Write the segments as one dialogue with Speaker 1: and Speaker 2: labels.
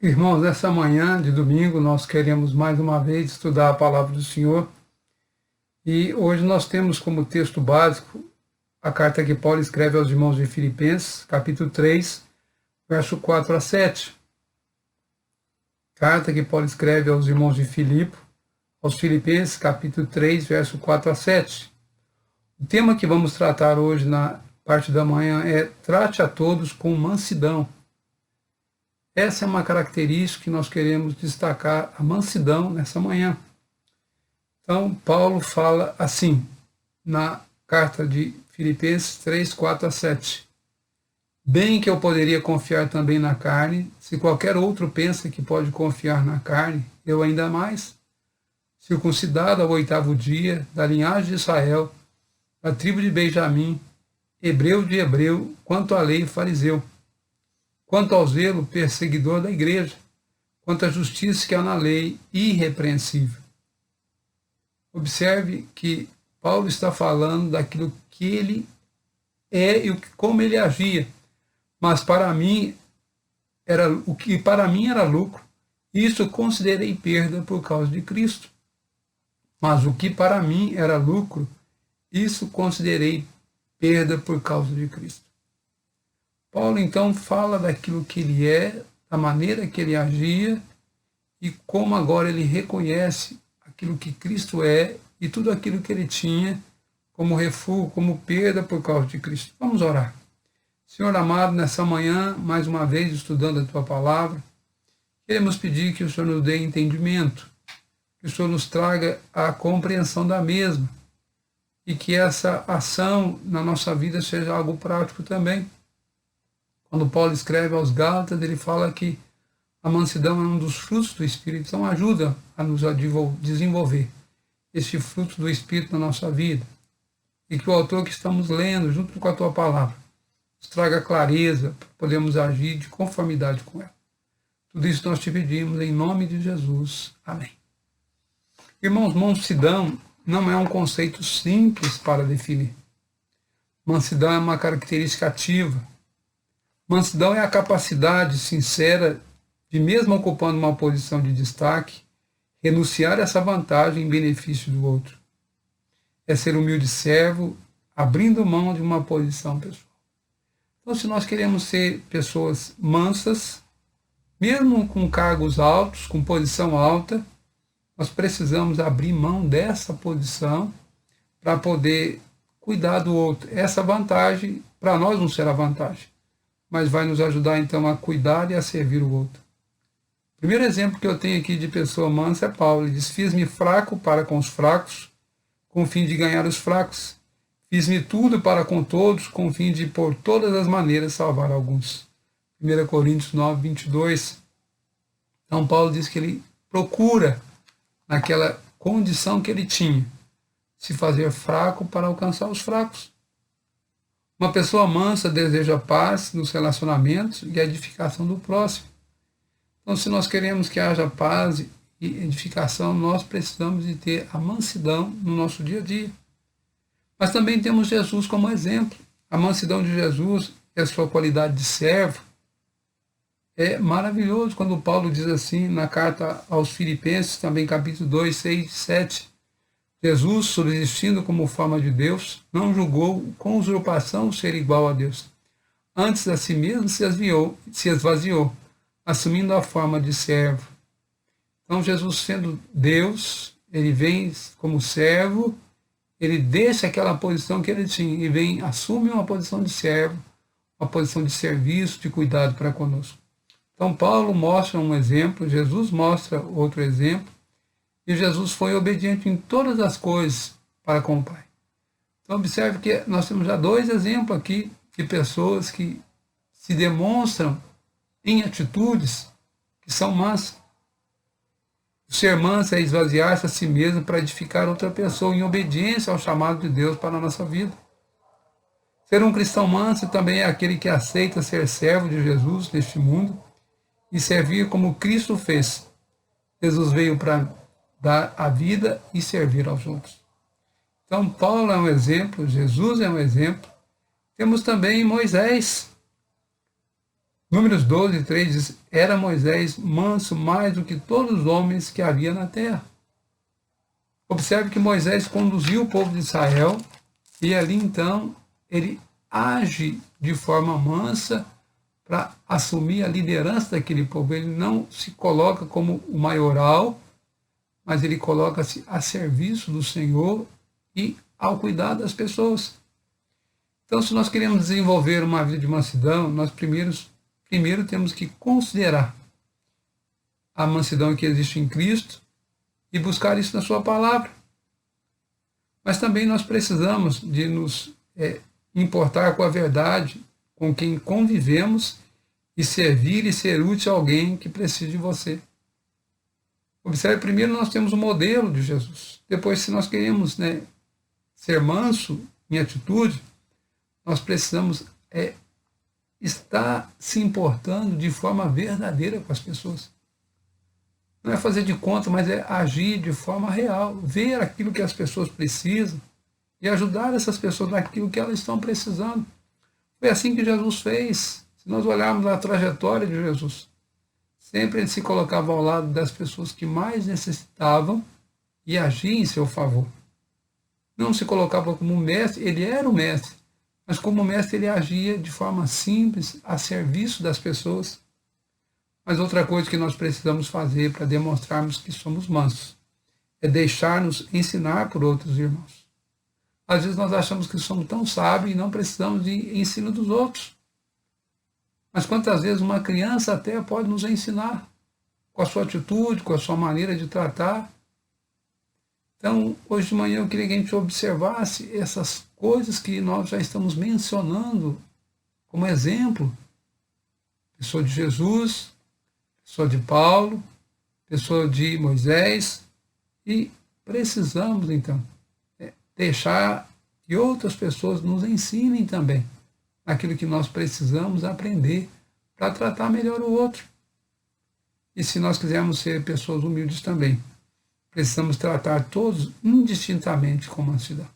Speaker 1: Irmãos, nessa manhã de domingo nós queremos mais uma vez estudar a palavra do Senhor e hoje nós temos como texto básico a carta que Paulo escreve aos irmãos de Filipenses, capítulo 3, verso 4 a 7. Carta que Paulo escreve aos irmãos de Filipe, aos Filipenses, capítulo 3, verso 4 a 7. O tema que vamos tratar hoje na parte da manhã é trate a todos com mansidão. Essa é uma característica que nós queremos destacar, a mansidão, nessa manhã. Então, Paulo fala assim, na carta de Filipenses 3, 4 a 7. Bem que eu poderia confiar também na carne, se qualquer outro pensa que pode confiar na carne, eu ainda mais. Circuncidado ao 8º dia, da linhagem de Israel, da tribo de Benjamim, hebreu de hebreu, quanto à lei, fariseu. Quanto ao zelo, perseguidor da igreja, quanto à justiça que há na lei, irrepreensível. Observe que Paulo está falando daquilo que ele é e como ele agia, mas para mim era o que para mim era lucro, isso considerei perda por causa de Cristo. Mas o que para mim era lucro, isso considerei perda por causa de Cristo. Paulo, então, fala daquilo que ele é, da maneira que ele agia e como agora ele reconhece aquilo que Cristo é e tudo aquilo que ele tinha como refúgio, como perda por causa de Cristo. Vamos orar. Senhor amado, nessa manhã, mais uma vez, estudando a Tua Palavra, queremos pedir que o Senhor nos dê entendimento, que o Senhor nos traga a compreensão da mesma e que essa ação na nossa vida seja algo prático também. Quando Paulo escreve aos Gálatas, ele fala que a mansidão é um dos frutos do Espírito, então ajuda a nos desenvolver esse fruto do Espírito na nossa vida. E que o autor que estamos lendo, junto com a Tua Palavra, nos traga clareza para podermos agir de conformidade com ela. Tudo isso nós te pedimos em nome de Jesus. Amém. Irmãos, mansidão não é um conceito simples para definir. Mansidão é uma característica ativa. Mansidão é a capacidade sincera de, mesmo ocupando uma posição de destaque, renunciar a essa vantagem em benefício do outro. É ser humilde servo, abrindo mão de uma posição pessoal. Então, se nós queremos ser pessoas mansas, mesmo com cargos altos, com posição alta, nós precisamos abrir mão dessa posição para poder cuidar do outro. Essa vantagem, para nós não será vantagem, mas vai nos ajudar então a cuidar e a servir o outro. O primeiro exemplo que eu tenho aqui de pessoa mansa é Paulo. Ele diz, fiz-me fraco para com os fracos, com o fim de ganhar os fracos. Fiz-me tudo para com todos, com o fim de, por todas as maneiras, salvar alguns. 1 Coríntios 9, 22. Então Paulo diz que ele procura, naquela condição que ele tinha, se fazer fraco para alcançar os fracos. Uma pessoa mansa deseja paz nos relacionamentos e a edificação do próximo. Então, se nós queremos que haja paz e edificação, nós precisamos de ter a mansidão no nosso dia a dia. Mas também temos Jesus como exemplo. A mansidão de Jesus e a sua qualidade de servo é maravilhoso quando Paulo diz assim na carta aos Filipenses, também capítulo 2, 6, 7, Jesus, subsistindo como forma de Deus, não julgou com usurpação ser igual a Deus. Antes a si mesmo se esvaziou, assumindo a forma de servo. Então Jesus, sendo Deus, ele vem como servo, ele deixa aquela posição que ele tinha e vem, assume uma posição de servo, uma posição de serviço, de cuidado para conosco. Então Paulo mostra um exemplo, Jesus mostra outro exemplo, e Jesus foi obediente em todas as coisas para com o Pai. Então observe que nós temos já dois exemplos aqui de pessoas que se demonstram em atitudes que são mansas. O ser manso é esvaziar-se a si mesmo para edificar outra pessoa em obediência ao chamado de Deus para a nossa vida. Ser um cristão manso também é aquele que aceita ser servo de Jesus neste mundo e servir como Cristo fez. Jesus veio para dar a vida e servir aos outros. Então, Paulo é um exemplo, Jesus é um exemplo. Temos também Moisés. Números 12, 3 diz: era Moisés manso mais do que todos os homens que havia na terra. Observe que Moisés conduziu o povo de Israel e ali então ele age de forma mansa para assumir a liderança daquele povo. Ele não se coloca como o maioral, mas ele coloca-se a serviço do Senhor e ao cuidado das pessoas. Então, se nós queremos desenvolver uma vida de mansidão, nós primeiro temos que considerar a mansidão que existe em Cristo e buscar isso na sua palavra. Mas também nós precisamos de nos importar com a verdade, com quem convivemos, e servir e ser útil a alguém que precise de você. Observe, primeiro nós temos o modelo de Jesus. Depois, se nós queremos ser manso em atitude, nós precisamos estar se importando de forma verdadeira com as pessoas. Não é fazer de conta, mas é agir de forma real, ver aquilo que as pessoas precisam e ajudar essas pessoas naquilo que elas estão precisando. Foi assim que Jesus fez. Se nós olharmos a trajetória de Jesus, sempre ele se colocava ao lado das pessoas que mais necessitavam e agia em seu favor. Não se colocava como mestre, ele era o mestre, mas como mestre ele agia de forma simples, a serviço das pessoas. Mas outra coisa que nós precisamos fazer para demonstrarmos que somos mansos é deixar-nos ensinar por outros irmãos. Às vezes nós achamos que somos tão sábios e não precisamos de ensino dos outros. Mas quantas vezes uma criança até pode nos ensinar com a sua atitude, com a sua maneira de tratar. Então, hoje de manhã eu queria que a gente observasse essas coisas que nós já estamos mencionando como exemplo. Pessoa de Jesus, pessoa de Paulo, pessoa de Moisés, e precisamos, então, deixar que outras pessoas nos ensinem também aquilo que nós precisamos aprender para tratar melhor o outro. E se nós quisermos ser pessoas humildes também, precisamos tratar todos indistintamente com mansidão.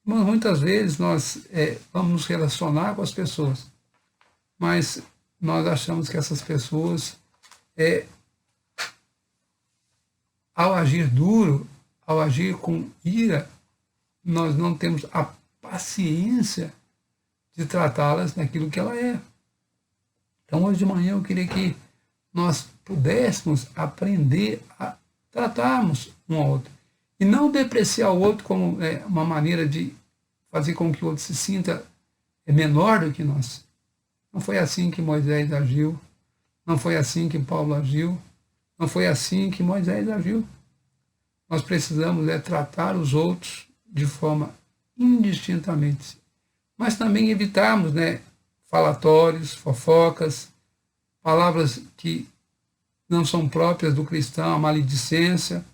Speaker 1: Mas muitas vezes nós vamos nos relacionar com as pessoas, mas nós achamos que essas pessoas, ao agir duro, ao agir com ira, nós não temos a paciência de tratá-las naquilo que ela é. Então, hoje de manhã eu queria que nós pudéssemos aprender a tratarmos um ao outro. E não depreciar o outro como uma maneira de fazer com que o outro se sinta menor do que nós. Não foi assim que Moisés agiu. Não foi assim que Paulo agiu. Não foi assim que Moisés agiu. Nós precisamos tratar os outros de forma indistintamente. Mas também evitarmos falatórios, fofocas, palavras que não são próprias do cristão, a maledicência.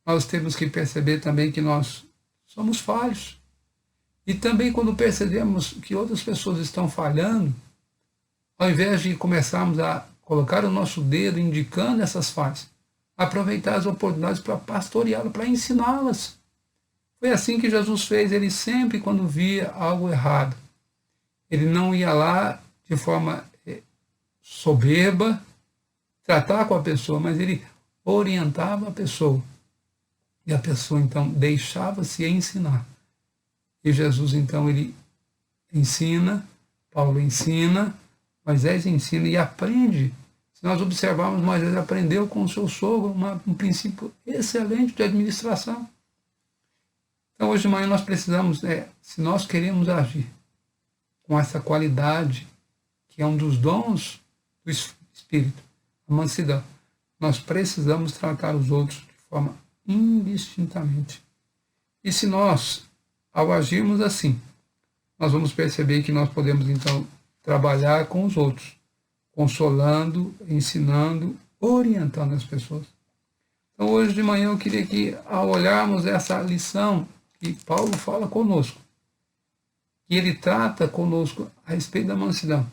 Speaker 1: Nós temos que perceber também que nós somos falhos. E também quando percebemos que outras pessoas estão falhando, ao invés de começarmos a colocar o nosso dedo indicando essas falhas, aproveitar as oportunidades para pastoreá-las, para ensiná-las. Foi assim que Jesus fez. Ele sempre, quando via algo errado, ele não ia lá de forma soberba tratar com a pessoa, mas ele orientava a pessoa. E a pessoa, então, deixava-se ensinar. E Jesus, então, ele ensina, Paulo ensina, Moisés ensina e aprende. Se nós observarmos, Moisés aprendeu com o seu sogro um princípio excelente de administração. Então, hoje de manhã nós precisamos, se nós queremos agir com essa qualidade, que é um dos dons do Espírito, a mansidão, nós precisamos tratar os outros de forma indistintamente. E se nós, ao agirmos assim, nós vamos perceber que nós podemos, então, trabalhar com os outros, consolando, ensinando, orientando as pessoas. Então, hoje de manhã eu queria que, ao olharmos essa lição que Paulo fala conosco, que ele trata conosco a respeito da mansidão,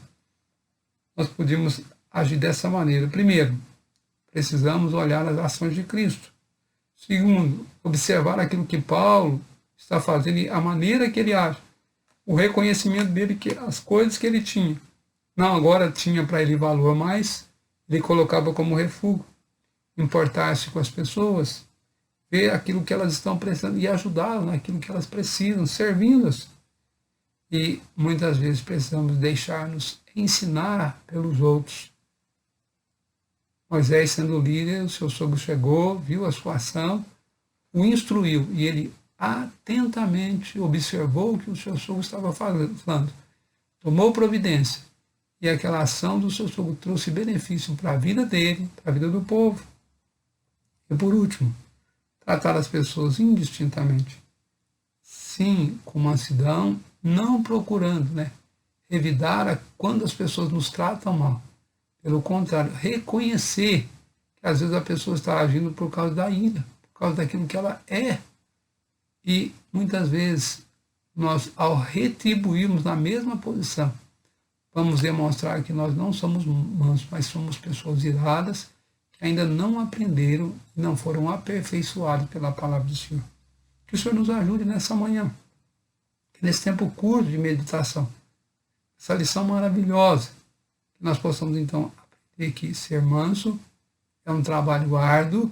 Speaker 1: nós podemos agir dessa maneira. Primeiro, precisamos olhar as ações de Cristo. Segundo, observar aquilo que Paulo está fazendo e a maneira que ele age, o reconhecimento dele, que as coisas que ele tinha, Não, agora tinha para ele valor, mas ele colocava como refúgio, importar-se com as pessoas, ver aquilo que elas estão precisando e ajudá-las naquilo que elas precisam, servindo-as. E muitas vezes precisamos deixar-nos ensinar pelos outros. Moisés, sendo líder, o seu sogro chegou, viu a sua ação, o instruiu e ele atentamente observou o que o seu sogro estava falando, tomou providência e aquela ação do seu sogro trouxe benefício para a vida dele, para a vida do povo. E por último, tratar as pessoas indistintamente. Sim, com mansidão, não procurando, revidar quando as pessoas nos tratam mal. Pelo contrário, reconhecer que às vezes a pessoa está agindo por causa da ira, por causa daquilo que ela é. E muitas vezes nós, ao retribuirmos na mesma posição, vamos demonstrar que nós não somos mansos, mas somos pessoas iradas que ainda não aprenderam e não foram aperfeiçoados pela palavra do Senhor. Que o Senhor nos ajude nessa manhã, nesse tempo curto de meditação, essa lição maravilhosa, que nós possamos então aprender que ser manso é um trabalho árduo,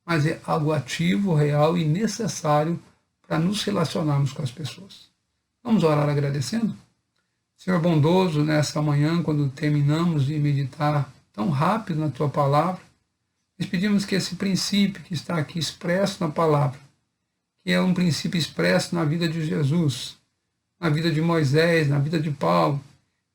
Speaker 1: mas é algo ativo, real e necessário para nos relacionarmos com as pessoas. Vamos orar agradecendo? Senhor bondoso, nessa manhã, quando terminamos de meditar tão rápido na Tua palavra, nós pedimos que esse princípio que está aqui expresso na palavra, que é um princípio expresso na vida de Jesus, na vida de Moisés, na vida de Paulo,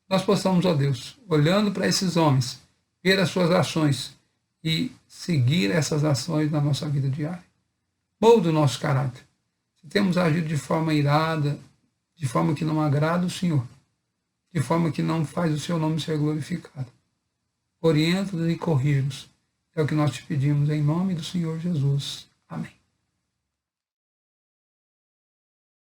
Speaker 1: nós possamos, ó Deus, olhando para esses homens, ver as suas ações e seguir essas ações na nossa vida diária. Molda o nosso caráter. Se temos agido de forma irada, de forma que não agrada o Senhor, de forma que não faz o seu nome ser glorificado, orienta-nos e corrija-nos. É o que nós te pedimos em nome do Senhor Jesus. Amém.